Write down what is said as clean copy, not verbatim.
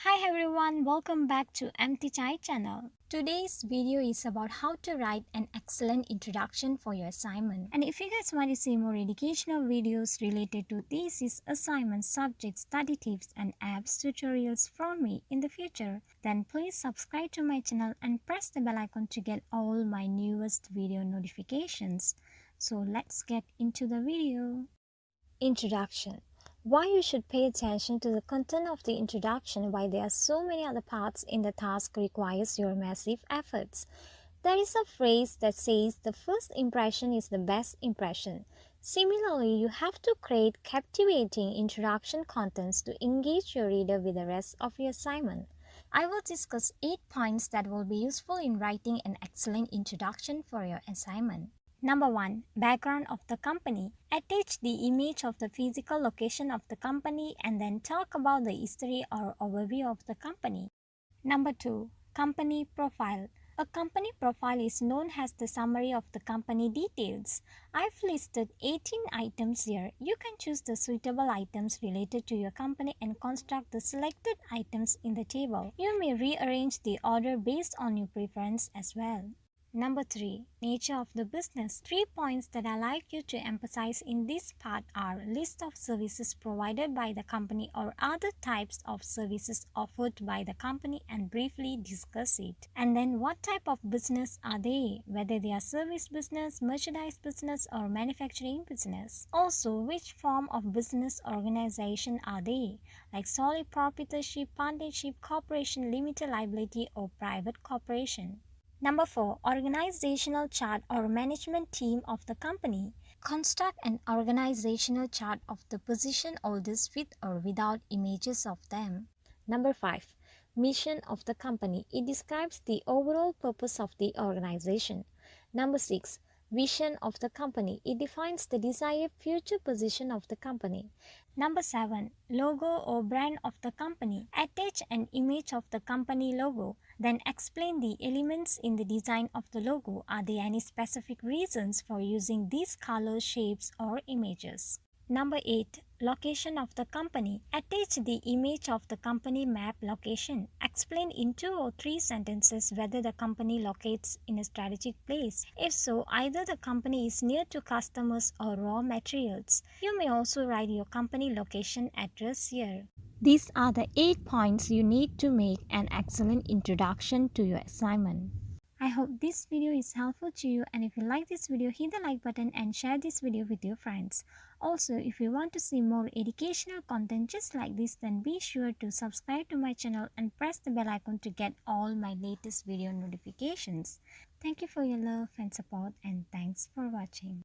Hi everyone, welcome back to Empty Chai channel. Today's video is about how to write an excellent introduction for your assignment. And if you guys want to see more educational videos related to thesis, assignments, subjects, study tips and apps tutorials from me in the future, then please subscribe to my channel and press the bell icon to get all my newest video notifications. So let's get into the video. Introduction. Why you should pay attention to the content of the introduction, why there are so many other parts in the task requires your massive efforts. There is a phrase that says the first impression is the best impression. Similarly, you have to create captivating introduction contents to engage your reader with the rest of your assignment. I will discuss 8 points that will be useful in writing an excellent introduction for your assignment. Number 1. Background of the company. Attach the image of the physical location of the company and then talk about the history or overview of the company. Number 2. Company profile. A company profile is known as the summary of the company details. I've listed 18 items here. You can choose the suitable items related to your company and construct the selected items in the table. You may rearrange the order based on your preference as well. Number 3. Nature of the business. 3 points that I like you to emphasize in this part are list of services provided by the company or other types of services offered by the company and briefly discuss it. And then what type of business are they? Whether they are service business, merchandise business or manufacturing business. Also, which form of business organization are they? Like sole proprietorship, partnership, corporation, limited liability or private corporation. Number 4. Organizational chart or management team of the company. Construct an organizational chart of the position holders with or without images of them. Number 5. Mission of the company. It describes the overall purpose of the organization. Number 6. Vision of the company. It defines the desired future position of the company. Number 7. Logo or brand of the company. Attach an image of the company logo. Then explain the elements in the design of the logo. Are there any specific reasons for using these colors, shapes or images? Number 8. Location of the company. Attach the image of the company map location. Explain in 2 or 3 sentences whether the company locates in a strategic place. If so, either the company is near to customers or raw materials. You may also write your company location address here. These are the 8 points you need to make an excellent introduction to your assignment. I hope this video is helpful to you, and if you like this video, hit the like button and share this video with your friends. Also, if you want to see more educational content just like this, then be sure to subscribe to my channel and press the bell icon to get all my latest video notifications. Thank you for your love and support, and thanks for watching.